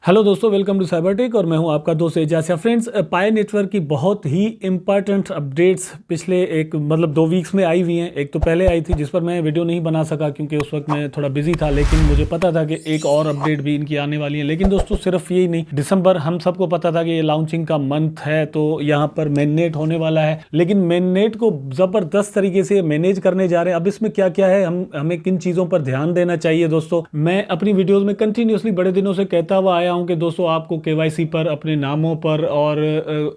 Hello दोस्तों, welcome to Cybertech और मैं हूं आपका दोस्त एजाज। फ्रेंड्स, पाई नेटवर्क की बहुत ही इंपॉर्टेंट अपडेट्स पिछले दो वीक्स में आई हुई हैं। एक तो पहले आई थी जिस पर मैं वीडियो नहीं बना सका क्योंकि उस वक्त मैं थोड़ा बिजी था, लेकिन मुझे पता था कि एक और अपडेट भी इनकी आने वाली है। लेकिन दोस्तों सिर्फ यही नहीं, दिसंबर हम सबको पता था कि ये लॉन्चिंग का मंथ है, तो यहाँ पर मेननेट होने वाला है। लेकिन मेननेट को ज़बरदस्त तरीके से मैनेज करने जा रहे हैं। अब इसमें क्या क्या है, हमें किन चीज़ों पर ध्यान देना चाहिए। दोस्तों मैं अपनी वीडियोज़ में कंटिन्यूसली बड़े दिनों से कहता हुआ आया हूं कि दोस्तों आपको केवाईसी पर, अपने नामों पर और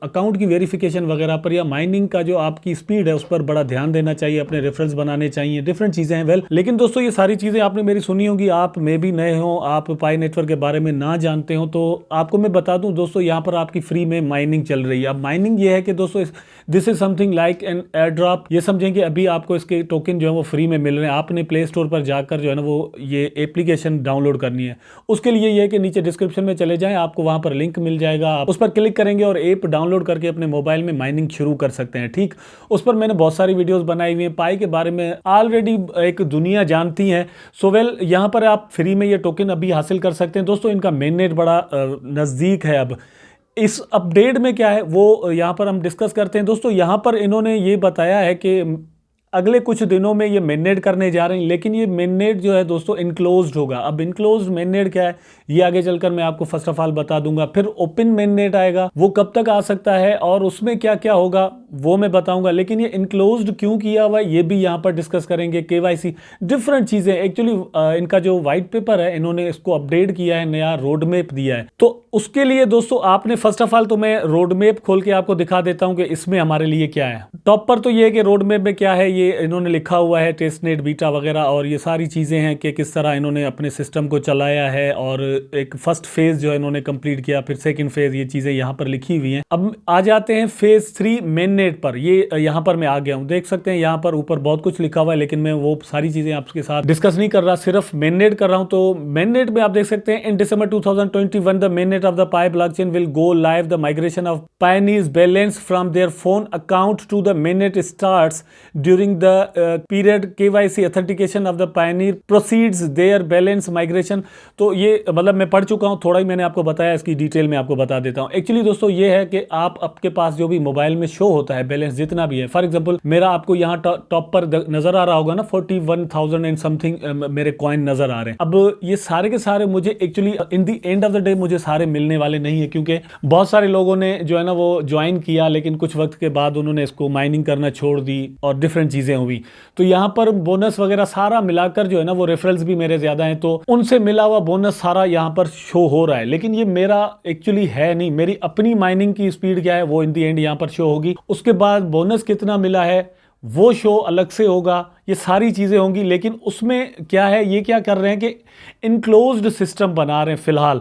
अकाउंट की वेरिफिकेशन वगैरह पर या माइनिंग का जो आपकी स्पीड है उस पर बड़ा ध्यान देना चाहिए। अपने रेफरेंस बनाने चाहिए, डिफरेंट चीज़ें हैं। लेकिन दोस्तों ये सारी चीज़ें आपने मेरी सुनी होंगी। आप में भी नए हो, आप पाई नेटवर्क के बारे में ना जानते हो, तो आपको मैं बता दूं दोस्तों, यहाँ पर आपकी फ्री में माइनिंग चल रही है। अब माइनिंग ये है कि दोस्तों this is something like an air drop. ये समझें कि अभी आपको इसके टोकन जो है वो फ्री में मिल रहे हैं। आपने प्ले स्टोर पर जाकर जो है ना वो ये एप्लीकेशन डाउनलोड करनी है। उसके लिए ये है कि नीचे डिस्क्रिप्शन में चले जाएं, आपको वहां पर लिंक मिल जाएगा। आप उस पर क्लिक करेंगे और ऐप डाउनलोड करके अपने मोबाइल में माइनिंग शुरू कर सकते हैं। ठीक, उस पर मैंने बहुत सारी वीडियोस बनाई हुई हैं। पाई के बारे में ऑलरेडी एक दुनिया जानती है। यहाँ पर आप फ्री में ये टोकन अभी हासिल कर सकते हैं। दोस्तों इनका मेननेट बड़ा नज़दीक है। अब इस अपडेट में क्या है वो यहाँ पर हम डिस्कस करते हैं। दोस्तों यहाँ पर इन्होंने ये बताया है कि अगले कुछ दिनों में ये मेननेट करने जा रहे हैं, लेकिन ये मेननेट जो है दोस्तों इनक्लोज्ड होगा। अब इनक्लोज्ड मेननेट क्या है ये आगे चलकर मैं आपको फर्स्ट ऑफ ऑल बता दूंगा। फिर ओपन मेननेट आएगा, वो कब तक आ सकता है और उसमें क्या क्या होगा वो मैं बताऊंगा। लेकिन ये इनक्लोज्ड क्यों किया हुआ ये भी यहाँ पर डिस्कस करेंगे। केवाईसी डिफरेंट चीजें, एक्चुअली इनका जो व्हाइट पेपर है इन्होंने इसको अपडेट किया है, नया रोड मैप दिया है। तो उसके लिए दोस्तों आपने फर्स्ट ऑफ ऑल तो मैं रोड मैप खोल के आपको दिखा देता हूं कि इसमें हमारे लिए क्या है। टॉप पर तो ये है कि रोड मैप में क्या है, ये इन्होंने लिखा हुआ है टेस्टनेट बीटा वगैरह और ये सारी चीज़ें हैं कि किस तरह इन्होंने अपने सिस्टम को चलाया है। और एक फर्स्ट फेज जो इन्होंने कंप्लीट किया, फिर सेकंड फेज, ये चीज़ें यहाँ पर लिखी हुई हैं। अब आ जाते हैं फेज 3 मेननेट पर। ये यहाँ पर मैं आ गया हूँ, देख सकते हैं यहाँ पर ऊपर बहुत कुछ लिखा हुआ है, लेकिन मैं वो सारी चीज़ें आपके साथ डिस्कस नहीं कर रहा, सिर्फ मेननेट कर रहा हूँ। तो मेननेट में आप देख सकते हैं in December 2021 the mainnet of the Pi blockchain will go live. The migration of pioneers balance from their phone account to the mainnet starts during the period KYC authentication of the pioneer proceeds their balance migration। तो ये मैं पढ़ चुका हूँ, थोड़ा ही मैंने आपको बताया, इसकी डिटेल में आपको बता देता हूँ। एक्चुअली दोस्तों ये है कि आप आपके पास जो भी मोबाइल में शो होता है बैलेंस जितना भी है, फॉर एग्जांपल मेरा आपको यहाँ टॉप पर नजर आ रहा होगा ना 41,000 एंड समथिंग मेरे कॉइन नजर आ रहे हैं। अब ये सारे के सारे मुझे actually in the end of the day मुझे सारे मिलने वाले नहीं है, क्योंकि बहुत सारे लोगों ने जो है ना वो ज्वाइन किया, लेकिन कुछ वक्त के बाद उन्होंने इसको माइनिंग करना छोड़ दी और डिफरेंट चीजें हुई। तो यहाँ पर बोनस वगैरह सारा मिलाकर जो है ना वो रेफरल्स भी मेरे ज्यादा हैं, तो उनसे मिला हुआ बोनस सारा यहाँ पर शो हो रहा है। लेकिन ये मेरा एक्चुअली है नहीं, मेरी अपनी माइनिंग की स्पीड क्या है वो इन दी एंड यहाँ पर शो होगी। उसके बाद बोनस कितना मिला है वो शो अलग से होगा, ये सारी चीजें होंगी। लेकिन उसमें क्या है, ये क्या कर रहे हैं कि इनक्लोज्ड सिस्टम बना रहे हैं फिलहाल।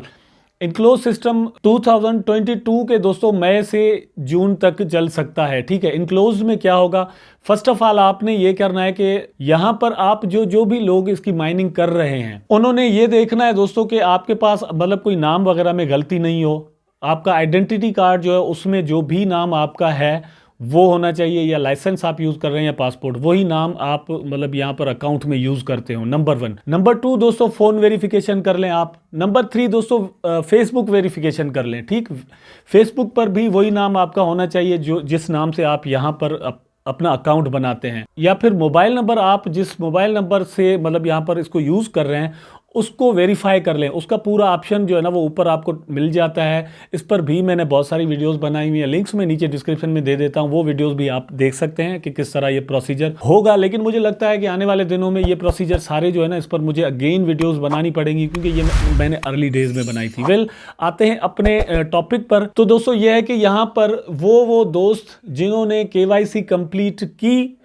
इनक्लोज सिस्टम 2022 के दोस्तों मई से जून तक चल सकता है। ठीक है, इनक्लोज में क्या होगा, फर्स्ट ऑफ ऑल आपने ये करना है कि यहाँ पर आप जो भी लोग इसकी माइनिंग कर रहे हैं उन्होंने ये देखना है दोस्तों कि आपके पास कोई नाम वगैरह में गलती नहीं हो। आपका आइडेंटिटी कार्ड जो है उसमें जो भी नाम आपका है वो होना चाहिए, या लाइसेंस आप यूज कर रहे हैं या पासपोर्ट, वही नाम आप यहाँ पर अकाउंट में यूज करते हो, नंबर 1। नंबर 2 दोस्तों फोन वेरिफिकेशन कर लें आप। नंबर 3 दोस्तों फेसबुक वेरिफिकेशन कर लें। ठीक, फेसबुक पर भी वही नाम आपका होना चाहिए जो जिस नाम से आप यहाँ पर अपना अकाउंट बनाते हैं। या फिर मोबाइल नंबर, आप जिस मोबाइल नंबर से यहाँ पर इसको यूज कर रहे हैं उसको वेरीफाई कर लें। उसका पूरा ऑप्शन जो है ना वो ऊपर आपको मिल जाता है। इस पर भी मैंने बहुत सारी वीडियोस बनाई हुई हैं, लिंक्स में नीचे डिस्क्रिप्शन में दे देता हूं, वो वीडियोस भी आप देख सकते हैं कि किस तरह ये प्रोसीजर होगा। लेकिन मुझे लगता है कि आने वाले दिनों में ये प्रोसीजर सारे जो है ना इस पर मुझे अगेन वीडियोस बनानी पड़ेंगी, क्योंकि ये मैंने अर्ली डेज में बनाई थी। आते हैं अपने टॉपिक पर। तो दोस्तों ये है कि यहाँ पर वो दोस्त जिन्होंने KYC कंप्लीट की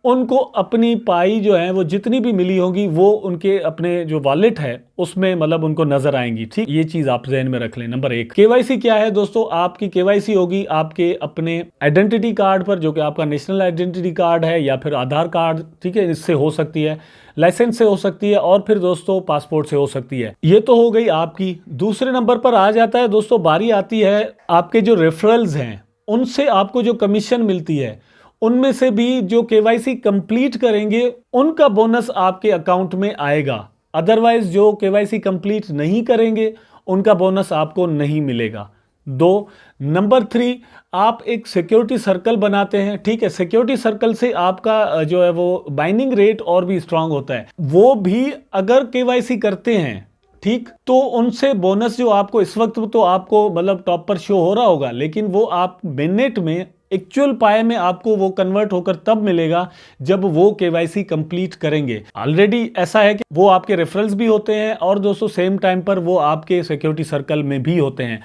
उनको अपनी पाई जो है वो जितनी भी मिली होगी वो उनके अपने जो वॉलेट है उसमें उनको नजर आएंगी। ठीक, ये चीज आप ज़हन में रख लें। नंबर 1 केवाईसी क्या है दोस्तों, आपकी केवाईसी होगी आपके अपने आइडेंटिटी कार्ड पर, जो कि आपका नेशनल आइडेंटिटी कार्ड है या फिर आधार कार्ड। ठीक है, इससे हो सकती है, लाइसेंस से हो सकती है, और फिर दोस्तों पासपोर्ट से हो सकती है। ये तो हो गई आपकी। दूसरे नंबर पर आ जाता है दोस्तों, बारी आती है आपके जो रेफरल्स हैं उनसे आपको जो कमीशन मिलती है, उनमें से भी जो केवाईसी कंप्लीट करेंगे उनका बोनस आपके अकाउंट में आएगा। अदरवाइज जो केवाईसी कंप्लीट नहीं करेंगे उनका बोनस आपको नहीं मिलेगा। 2, नंबर 3, आप एक सिक्योरिटी सर्कल बनाते हैं, ठीक है। सिक्योरिटी सर्कल से आपका जो है वो बाइंडिंग रेट और भी स्ट्रांग होता है। वो भी अगर केवाईसी करते हैं, ठीक, तो उनसे बोनस जो आपको इस वक्त तो आपको मतलब टॉप पर शो हो रहा होगा, लेकिन वो आप मिनट में एक्चुअल पाए में आपको वो कन्वर्ट होकर तब मिलेगा जब वो केवाईसी कंप्लीट करेंगे। ऑलरेडी ऐसा है कि वो आपके रेफरल्स भी होते हैं और दोस्तों सेम टाइम पर वो आपके सिक्योरिटी सर्कल में भी होते हैं।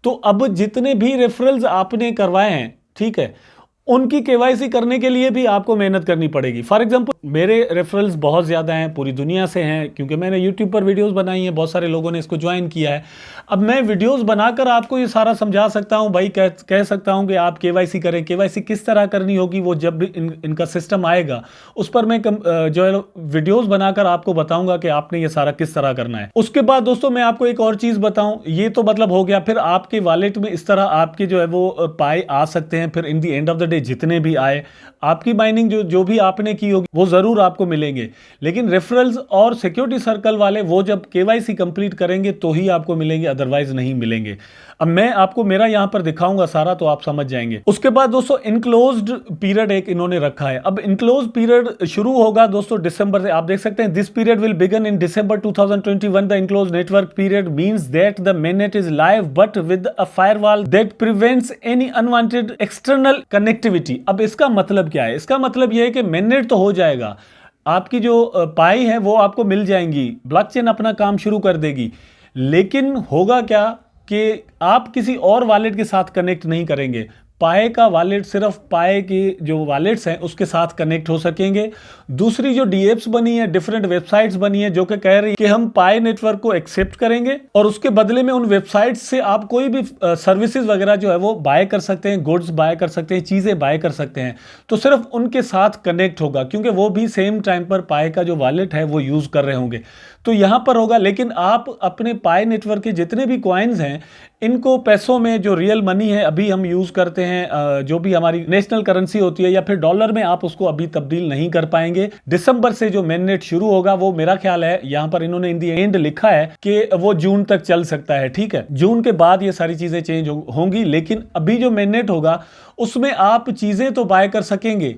तो अब जितने भी रेफरल्स आपने करवाए हैं, ठीक है, उनकी केवाईसी करने के लिए भी आपको मेहनत करनी पड़ेगी। फॉर एग्जांपल मेरे रेफरल्स बहुत ज़्यादा हैं, पूरी दुनिया से हैं, क्योंकि मैंने यूट्यूब पर वीडियोस बनाई हैं, बहुत सारे लोगों ने इसको ज्वाइन किया है। अब मैं वीडियोस बनाकर आपको ये सारा समझा सकता हूं भाई, कह सकता हूं कि आप केवाईसी करें, केवाईसी किस तरह करनी होगी, वो जब भी इनका सिस्टम आएगा उस पर मैं जो है वीडियोज़ बनाकर आपको बताऊँगा कि आपने ये सारा किस तरह करना है। उसके बाद दोस्तों मैं आपको एक और चीज़ बताऊँ, ये तो मतलब हो गया, फिर आपके वॉलेट में इस तरह आपके जो है वो पाए आ सकते हैं। फिर इन दी एंड ऑफ द डे जितने भी आए, आपकी माइनिंग जो भी आपने की होगी वो जरूर आपको मिलेंगे। लेकिन रेफरल्स और सिक्योरिटी सर्कल वाले वो जब केवाईसी कंप्लीट करेंगे तो ही आपको मिलेंगे, अदरवाइज नहीं मिलेंगे। अब मैं आपको मेरा यहां पर दिखाऊंगा सारा, तो आप समझ जाएंगे। उसके बाद दोस्तों इनक्लोज्ड पीरियड एक इन्होंने रखा है। अब इनक्लोज्ड पीरियड शुरू होगा दोस्तों दिसंबर से। आप देख सकते हैं this period will begin in December 2021। The enclosed network period means that the mainnet is live but with a firewall that prevents any unwanted external connectivity। अब इसका मतलब क्या है? इसका मतलब यह है कि mainnet तो हो जाएगा, आपकी जो पाई है वो आपको मिल जाएंगी, ब्लॉकचेन अपना काम शुरू कर देगी, लेकिन होगा क्या कि आप किसी और वॉलेट के साथ कनेक्ट नहीं करेंगे। पाए का वॉलेट सिर्फ पाए की जो वॉलेट्स हैं उसके साथ कनेक्ट हो सकेंगे। दूसरी जो डीएप्स बनी है, डिफरेंट वेबसाइट्स बनी है जो कि कह रही है कि हम पाए नेटवर्क को एक्सेप्ट करेंगे और उसके बदले में उन वेबसाइट्स से आप कोई भी सर्विसेज वगैरह जो है वो बाय कर सकते हैं, गुड्स बाय कर सकते हैं, चीज़ें बाय कर सकते हैं। तो सिर्फ उनके साथ कनेक्ट होगा, क्योंकि वो भी सेम टाइम पर पाए का जो वॉलेट है वो यूज़ कर रहे होंगे, तो यहां पर होगा। लेकिन आप अपने पाए नेटवर्क के जितने भी कॉइन्स हैं इनको पैसों में, जो रियल मनी है अभी हम यूज करते हैं, जो भी हमारी नेशनल करेंसी होती है या फिर डॉलर में, आप उसको अभी तब्दील नहीं कर पाएंगे। दिसंबर से जो मेननेट शुरू होगा वो मेरा ख्याल है, यहां पर इन्होंने इन दी एंड लिखा है कि वो जून तक चल सकता है, ठीक है। जून के बाद ये सारी चीजें चेंज होंगी, लेकिन अभी जो मेननेट होगा उसमें आप चीजें तो बाय कर सकेंगे,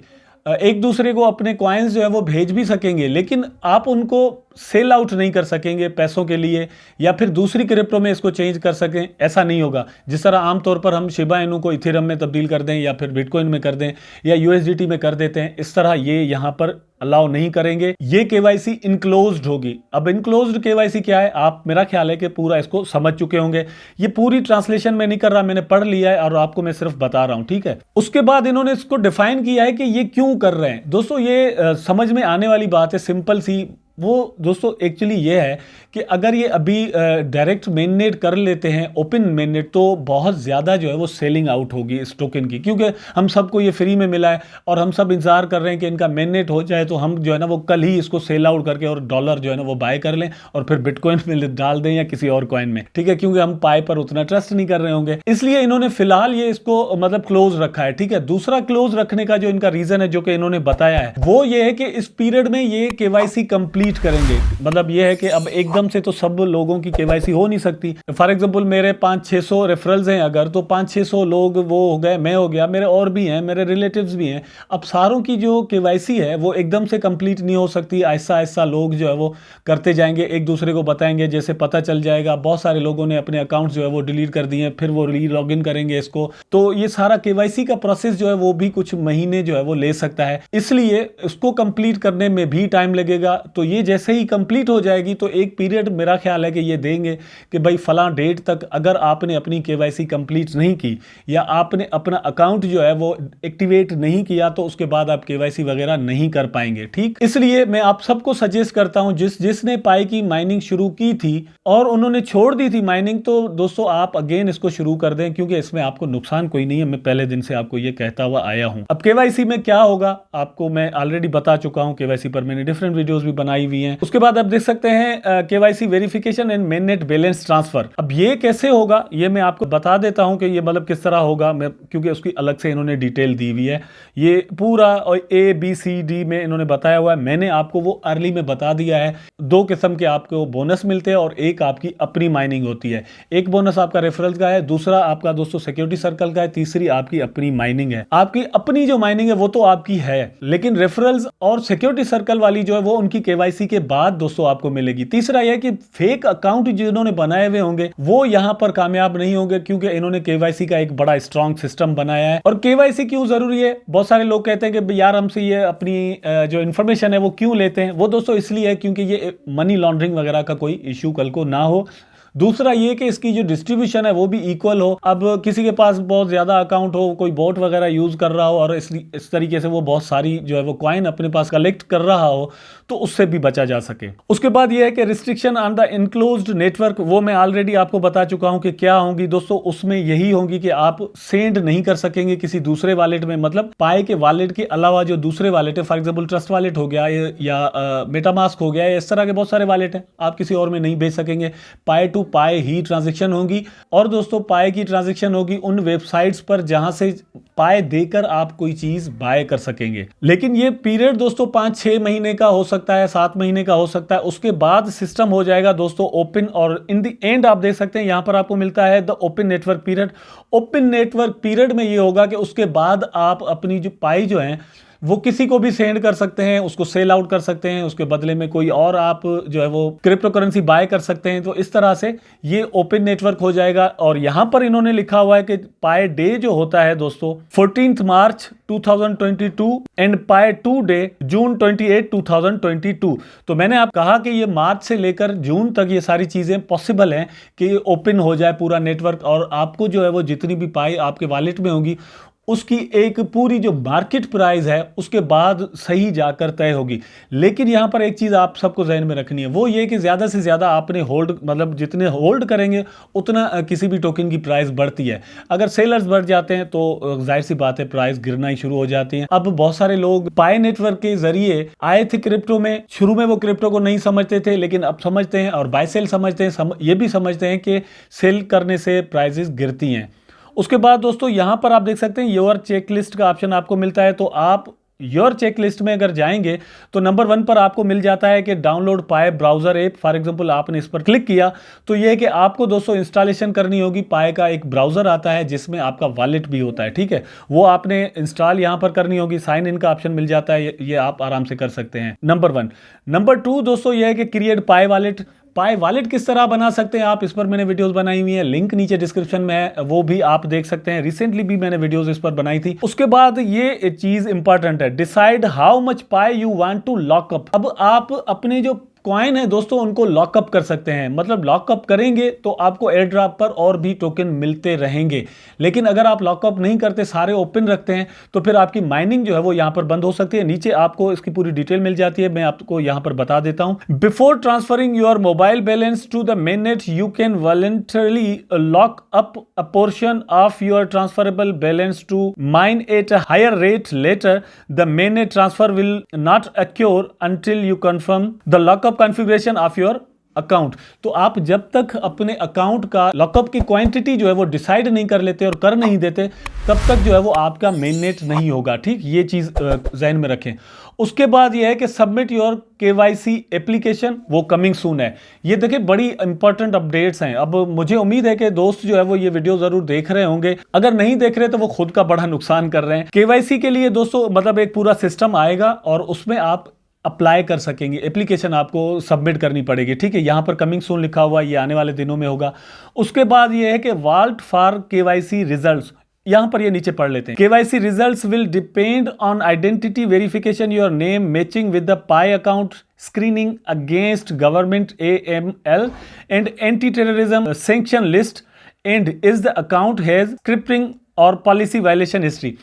एक दूसरे को अपने कॉइन्स जो है वो भेज भी सकेंगे, लेकिन आप उनको सेल आउट नहीं कर सकेंगे पैसों के लिए, या फिर दूसरी क्रिप्टो में इसको चेंज कर सकें, ऐसा नहीं होगा। जिस तरह आमतौर पर हम शिबा इनू को इथेरियम में तब्दील कर दें या फिर बिटकॉइन में कर दें या यूएसडीटी में कर देते हैं, इस तरह ये यहाँ पर अलाउ नहीं करेंगे। ये केवाईसी इनक्लोज्ड होगी। अब इनक्लोज्ड केवाईसी क्या है, आप मेरा ख्याल है कि पूरा इसको समझ चुके होंगे। ये पूरी ट्रांसलेशन में नहीं कर रहा, मैंने पढ़ लिया है और आपको मैं सिर्फ बता रहा हूं, ठीक है। उसके बाद इन्होंने इसको डिफाइन किया है कि ये क्यों कर रहे हैं। दोस्तों ये समझ में आने वाली बात है, सिंपल सी। वो दोस्तों एक्चुअली ये है कि अगर ये अभी डायरेक्ट मेननेट कर लेते हैं, ओपन मेननेट, तो बहुत ज़्यादा जो है वो सेलिंग आउट होगी इस टोकन की, क्योंकि हम सबको ये फ्री में मिला है और हम सब इंतजार कर रहे हैं कि इनका मेननेट हो जाए तो हम जो है ना वो कल ही इसको सेल आउट करके और डॉलर जो है ना वो बाय कर लें और फिर बिटकॉइन में डाल दें या किसी और कॉइन में, ठीक है, क्योंकि हम पाए पर उतना ट्रस्ट नहीं कर रहे होंगे। इसलिए इन्होंने फिलहाल ये इसको मतलब क्लोज रखा है, ठीक है। दूसरा क्लोज रखने का जो इनका रीजन है, जो कि इन्होंने बताया है, वो ये है कि इस पीरियड में ये केवाईसी कंप्लीट करेंगे। मतलब ये है कि अब एकदम से तो सब लोगों की केवाईसी हो नहीं सकती। फॉर एग्जांपल मेरे 500-600 रेफरल्स हैं अगर, तो 500-600 लोग वो हो गए, मैं हो गया, मेरे और भी हैं, मेरे रिलेटिव्स भी हैं। अब सारों की जो केवाईसी है वो एकदम से कंप्लीट नहीं हो सकती, ऐसा ऐसा लोग जो है वो करते जाएंगे, एक दूसरे को बताएंगे, जैसे पता चल जाएगा। बहुत सारे लोगों ने अपने अकाउंट जो है वो डिलीट कर दिए, फिर वो री लॉग इन करेंगे इसको, तो ये सारा केवाईसी का प्रोसेस जो है वो भी कुछ महीने जो है वो ले सकता है। इसलिए इसको कंप्लीट करने में भी टाइम लगेगा। तो ये जैसे ही कंप्लीट हो जाएगी तो एक पीरियड मेरा ख्याल है कि ये देंगे कि भाई फला डेट तक अगर आपने अपनी केवाईसी कंप्लीट नहीं की या आपने अपना अकाउंट जो है वो एक्टिवेट नहीं किया तो उसके बाद आप केवाईसी वगैरह नहीं कर पाएंगे, ठीक। इसलिए मैं आप सबको सजेस्ट करता हूं, जिसने पाई की माइनिंग शुरू की थी और उन्होंने छोड़ दी थी माइनिंग, तो दोस्तों आप अगेन इसको शुरू कर दें, क्योंकि इसमें आपको नुकसान कोई नहीं है। मैं पहले दिन से आपको ये कहता हुआ आया हूं। अब केवाईसी में क्या होगा आपको मैं ऑलरेडी बता चुका हूं, केवाईसी पर मैंने डिफरेंट वीडियोस भी बनाई बनाई हुई हैं। उसके बाद आप देख सकते हैं KYC verification and main net balance transfer. अब ये कैसे होगा ये मैं आपको बता देता हूं कि ये मतलब किस तरह होगा, मैं क्योंकि उसकी अलग से इन्होंने डिटेल दी हुई है। ये पूरा और ABCD में इन्होंने बताया हुआ है। मैंने आपको वो अर्ली में बता दिया है। 2 किस्म के आपको बोनस मिलते हैं और एक आपकी अपनी माइनिंग होती है। एक बोनस आपका रेफरल का है, दूसरा आपका दोस्तों सिक्योरिटी सर्कल का है, तीसरी आपकी अपनी माइनिंग है। आपकी अपनी जो माइनिंग है वो तो आपकी है, लेकिन रेफरल्स और सिक्योरिटी सर्कल वाली जो है वो उनकी केवाईसी के बाद दोस्तों आपको मिलेगी। तीसरा यह कि फेक अकाउंट जिन्होंने बनाए हुए होंगे वो यहां पर कामयाब नहीं होंगे, क्योंकि इन्होंने केवाईसी का एक बड़ा स्ट्रॉन्ग सिस्टम बनाया है। और केवाईसी क्यों जरूरी है? बहुत सारे लोग कहते हैं कि यार हमसे ये अपनी जो इंफॉर्मेशन है वो क्यों लेते हैं। वो दोस्तों इसलिए है क्योंकि ये मनी लॉन्ड्रिंग वगैरह का कोई इश्यू कल को ना हो। दूसरा ये कि इसकी जो डिस्ट्रीब्यूशन है वो भी इक्वल हो। अब किसी के पास बहुत ज्यादा अकाउंट हो, कोई बोट वगैरह यूज कर रहा हो और इस तरीके से वो बहुत सारी जो है वो कॉइन अपने पास कलेक्ट कर रहा हो, तो उससे भी बचा जा सके। उसके बाद ये है कि restriction on the enclosed network, वो मैं ऑलरेडी आपको बता चुका हूं कि क्या होंगी दोस्तों। उसमें यही होंगी कि आप सेंड नहीं कर सकेंगे किसी दूसरे वॉलेट में, मतलब पाए के वॉलेट के अलावा जो दूसरे वॉलेट है, फॉर एग्जाम्पल ट्रस्ट वॉलेट हो गया या मेटामास्क हो गया, इस तरह के बहुत सारे वॉलेट हैं, आप किसी और में नहीं भेज सकेंगे। पाए टू पाए ही ट्रांजैक्शन होगी। और दोस्तों पाए की ट्रांजैक्शन होगी उन वेबसाइट्स पर जहां से पाए देकर आप कोई चीज बाय कर सकेंगे। लेकिन ये पीरियड दोस्तों 5-6 महीने का हो सकता है, 7 महीने का हो सकता है। उसके बाद सिस्टम हो जाएगा दोस्तों ओपन, और इन द एंड आप देख सकते हैं यहां पर आपको मिलता है the open network period. Open network period में ये होगा कि उसके बाद आप अपनी जो पाई जो है वो किसी को भी सेंड कर सकते हैं, उसको सेल आउट कर सकते हैं, उसके बदले में कोई और आप जो है वो क्रिप्टो करेंसी बाय कर सकते हैं। तो इस तरह से ये ओपन नेटवर्क हो जाएगा। और यहां पर इन्होंने लिखा हुआ है कि पाए डे जो होता है दोस्तों 14 मार्च 2022 एंड पाए टू डे जून 28, 2022। तो मैंने आप कहा कि ये मार्च से लेकर जून तक ये सारी चीजें पॉसिबल हैं कि ये ओपन हो जाए पूरा नेटवर्क, और आपको जो है वो जितनी भी पाई आपके वॉलेट में होंगी उसकी एक पूरी जो मार्केट प्राइस है उसके बाद सही जाकर तय होगी। लेकिन यहां पर एक चीज आप सबको ज़हन में रखनी है, वो ये कि ज्यादा से ज्यादा आपने होल्ड, मतलब जितने होल्ड करेंगे उतना किसी भी टोकन की प्राइस बढ़ती है। अगर सेलर्स बढ़ जाते हैं तो जाहिर सी बात है प्राइस गिरना ही शुरू हो जाती है। अब बहुत सारे लोग पाए नेटवर्क के जरिए आए थे क्रिप्टो में, शुरू में वो क्रिप्टो को नहीं समझते थे, लेकिन अब समझते हैं और बाय सेल समझते हैं। ये भी समझते हैं कि सेल करने से प्राइसेस गिरती हैं। उसके बाद दोस्तों यहां पर आप देख सकते हैं योर चेकलिस्ट का ऑप्शन आपको मिलता है। तो आप योर चेकलिस्ट में अगर जाएंगे तो नंबर 1 पर आपको मिल जाता है कि डाउनलोड पाए ब्राउजर ऐप। फॉर एग्जांपल आपने इस पर क्लिक किया तो यह है कि आपको दोस्तों इंस्टॉलेशन करनी होगी। पाए का एक ब्राउजर आता है जिसमें आपका वॉलेट भी होता है, ठीक है, वो आपने इंस्टॉल यहां पर करनी होगी। साइन इन का ऑप्शन मिल जाता है, ये आप आराम से कर सकते हैं, नंबर 1। नंबर 2 दोस्तों यह है कि क्रिएट पाए वॉलेट। पाए वॉलेट किस तरह बना सकते हैं आप, इस पर मैंने वीडियोस बनाई हुई है, लिंक नीचे डिस्क्रिप्शन में है, वो भी आप देख सकते हैं। रिसेंटली भी मैंने वीडियोस इस पर बनाई थी। उसके बाद ये चीज इंपॉर्टेंट है, डिसाइड हाउ मच पाए यू वांट टू लॉकअप। अब आप अपने जो कॉइन है दोस्तों उनको लॉकअप कर सकते हैं, मतलब लॉकअप करेंगे तो आपको एयर ड्रॉप पर और भी टोकन मिलते रहेंगे। लेकिन अगर आप लॉकअप नहीं करते, सारे ओपन रखते हैं, तो फिर आपकी माइनिंग जो है वो यहां पर बंद हो सकती है। नीचे आपको इसकी पूरी डिटेल मिल जाती है, मैं आपको यहां पर बता देता हूं। Before transferring your mobile balance to the mainnet you can voluntarily lock up a portion of your transferable balance to mine at a higher rate later. The mainnet transfer will not occur until you confirm the lockup configuration of your account. तो आप जब तक अपने account का lockup की quantity जो है वो डिसाइड नहीं कर लेते और कर नहीं देते, तब तक जो है वो आपका मेननेट नहीं होगा, ठीक, ये चीज ज़हन में रखें। उसके बाद ये है कि सबमिट योर केवाईसी एप्लीकेशन, वो कमिंग सून है। ये देखिए बड़ी इंपॉर्टेंट अपडेट्स हैं। अब मुझे उम्मीद है कि दोस्त जो है वो ये वीडियो जरूर देख रहे होंगे, अगर नहीं देख रहे तो वो खुद का बड़ा नुकसान कर रहे हैं। केवाईसी के लिए दोस्तों मतलब एक पूरा सिस्टम आएगा और उसमें आप अप्लाई कर सकेंगे, एप्लीकेशन आपको सबमिट करनी पड़ेगी, ठीक है। यहां पर कमिंग सून लिखा हुआ, ये आने वाले दिनों में होगा। उसके बाद ये है कि वॉल्ट फॉर केवाईसी रिजल्ट्स, यहां पर ये नीचे पढ़ लेते हैं। KYC results will depend on identity verification, your name matching with the Pi account, screening against government AML and anti terrorism sanction list, and is the account has crypting or policy violation history.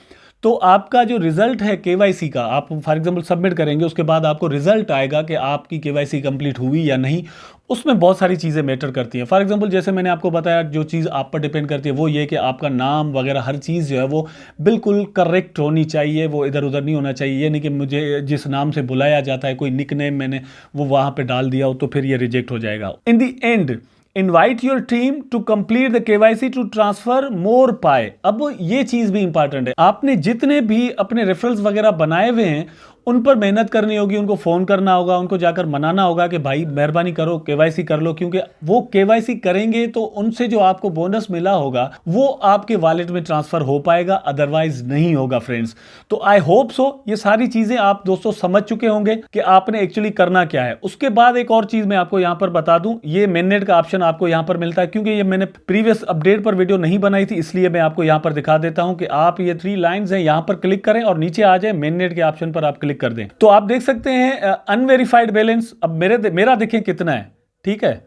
तो आपका जो result है KYC का, आप for example submit करेंगे, उसके बाद आपको रिजल्ट आएगा कि आपकी केवाईसी कंप्लीट हुई या नहीं। उसमें बहुत सारी चीज़ें मैटर करती हैं। फॉर एग्जांपल जैसे मैंने आपको बताया, जो चीज़ आप पर डिपेंड करती है वो ये कि आपका नाम वगैरह हर चीज़ जो है वो बिल्कुल करेक्ट होनी चाहिए, वो इधर उधर नहीं होना चाहिए। ये नहीं कि मुझे जिस नाम से बुलाया जाता है, कोई निकनेम मैंने वो वहाँ पे डाल दिया हो तो फिर ये रिजेक्ट हो जाएगा। In the end invite your team to complete the KYC to transfer more Pi. अब ये चीज भी इंपॉर्टेंट है, आपने जितने भी अपने रेफरल्स वगैरह बनाए हुए हैं उन पर मेहनत करनी होगी, उनको फोन करना होगा, उनको जाकर मनाना होगा कि भाई मेहरबानी करो केवाईसी कर लो, क्योंकि वो केवाईसी करेंगे तो उनसे जो आपको बोनस मिला होगा वो आपके वॉलेट में ट्रांसफर हो पाएगा, अदरवाइज नहीं होगा फ्रेंड्स। तो आई होप सो ये सारी चीजें आप दोस्तों समझ चुके होंगे कि आपने एक्चुअली करना क्या है। उसके बाद एक और चीज मैं आपको यहां पर बता दूं, ये मेननेट का ऑप्शन आपको यहां पर मिलता है, क्योंकि ये मैंने प्रीवियस अपडेट पर वीडियो नहीं बनाई थी, इसलिए मैं आपको यहां पर दिखा देता हूं कि आप ये 3 लाइंस हैं, यहां पर क्लिक करें और नीचे आ जाए मेननेट के ऑप्शन पर आप क्लिक कर दें तो आप देख सकते हैं अनवेरिफाइड बैलेंस। अब मेरा देखें कितना है, ठीक है,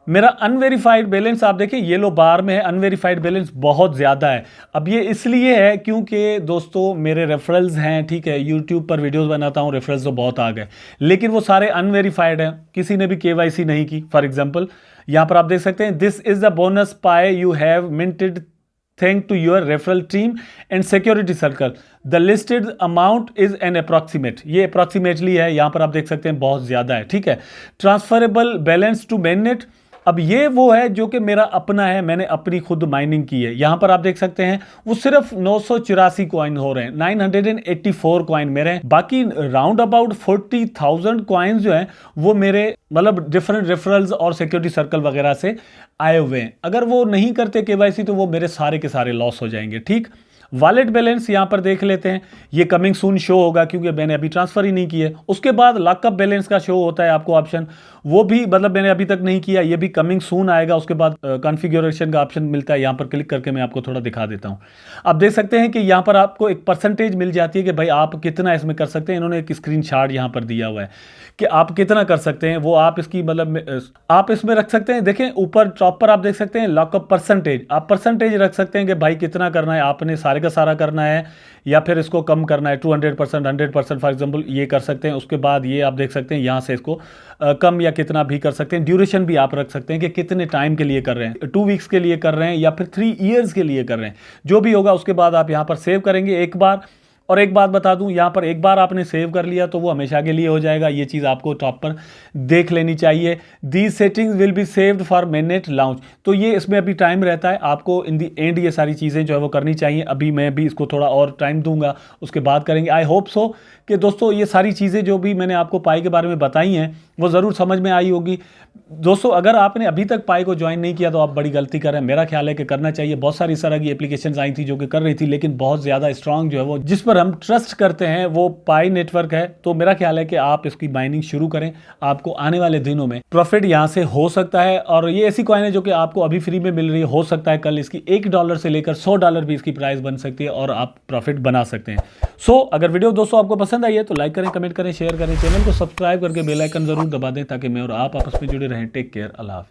मेरा अनवेरिफाइड बैलेंस आप देखिए येलो बार में है, अनवेरिफाइड बैलेंस बहुत ज़्यादा है। अब ये इसलिए है क्योंकि दोस्तों मेरे रेफरल्स हैं, ठीक है, यूट्यूब पर वीडियोस बनाता हूँ, रेफरल्स तो बहुत आ गए, लेकिन वो सारे अनवेरिफाइड हैं, किसी ने भी केवाईसी नहीं की। फॉर एग्जांपल यहाँ पर आप देख सकते हैं, दिस इज द बोनस पाए you have minted thanks to your referral team and security circle. The listed amount is an approximate. ये approximately है, यहां पर आप देख सकते हैं बहुत ज्यादा है, ठीक है। ट्रांसफरेबल बैलेंस टू mainnet, अब ये वो है जो कि मेरा अपना है, मैंने अपनी खुद माइनिंग की है। यहां पर आप देख सकते हैं वो सिर्फ 984 कॉइन हो रहे हैं, 984 कॉइन मेरे हैं, बाकी राउंड अबाउट 40,000 कॉइन्स जो हैं वो मेरे मतलब डिफरेंट रेफरल्स और सिक्योरिटी सर्कल वगैरह से आए हुए हैं। अगर वो नहीं करते केवाईसी तो वो मेरे सारे के सारे लॉस हो जाएंगे, ठीक। वॉलेट बैलेंस यहां पर देख लेते हैं, ये कमिंग सून शो होगा क्योंकि मैंने अभी ट्रांसफर ही नहीं किया है। उसके बाद लॉकअप बैलेंस का शो होता है आपको ऑप्शन, वो भी मतलब मैंने अभी तक नहीं किया, ये भी कमिंग सून आएगा। उसके बाद कॉन्फ़िगरेशन का ऑप्शन मिलता है, यहां पर क्लिक करके मैं आपको थोड़ा दिखा देता हूं। आप देख सकते हैं कि यहां पर आपको एक परसेंटेज मिल जाती है कि भाई आप कितना इसमें कर सकते हैं। इन्होंने एक स्क्रीनशॉट यहां पर दिया हुआ है कि आप कितना कर सकते हैं, वो आप इसकी मतलब आप इसमें रख सकते हैं। देखें ऊपर टॉप पर आप देख सकते हैं लॉकअप परसेंटेज, आप परसेंटेज रख सकते हैं कि भाई कितना करना है, आपने सारे का सारा करना है या फिर इसको कम करना है, 200%, 100% फॉर एग्जांपल ये कर सकते हैं। उसके बाद ये आप देख सकते हैं यहाँ से इसको कम या कितना भी कर सकते हैं। ड्यूरेशन भी आप रख सकते हैं कि कितने टाइम के लिए कर रहे हैं, 2 वीक्स के लिए कर रहे हैं या फिर 3 ईयर्स के लिए कर रहे हैं, जो भी होगा। उसके बाद आप यहाँ पर सेव करेंगे एक बार। और एक बात बता दूं, यहाँ पर एक बार आपने सेव कर लिया तो वो हमेशा के लिए हो जाएगा, ये चीज़ आपको टॉप पर देख लेनी चाहिए। These settings will be saved for mainnet launch, तो ये इसमें अभी टाइम रहता है, आपको इन दी एंड ये सारी चीज़ें जो है वो करनी चाहिए। अभी मैं भी इसको थोड़ा और टाइम दूंगा, उसके बाद करेंगे। आई होप सो कि दोस्तों ये सारी चीज़ें जो भी मैंने आपको पाई के बारे में बताई हैं वो ज़रूर समझ में आई होगी। दोस्तों अगर आपने अभी तक पाई को ज्वाइन नहीं किया तो आप बड़ी गलती कर रहे हैं, मेरा ख्याल है कि करना चाहिए। बहुत सारी इस तरह की एप्लीकेशंस आई थी जो कि कर रही थी, लेकिन बहुत ज़्यादा स्ट्रांग जो है वो जिस पर हम ट्रस्ट करते हैं वो पाई नेटवर्क है। तो मेरा ख्याल है कि आप इसकी माइनिंग शुरू करें, आपको आने वाले दिनों में प्रॉफिट यहाँ से हो सकता है। और ये ऐसी कॉइन है जो कि आपको अभी फ्री में मिल रही है, हो सकता है कल इसकी $1 से लेकर $100 भी इसकी प्राइस बन सकती है और आप प्रॉफिट बना सकते हैं। सो अगर वीडियो दोस्तों आपको पसंद आई है तो लाइक करें, कमेंट करें, शेयर करें, चैनल को सब्सक्राइब करके बेल आइकन जरूर दबा दें ताकि मैं और आप आपस में जुड़े रहें। टेक केयर, अल्लाह हाफिज़।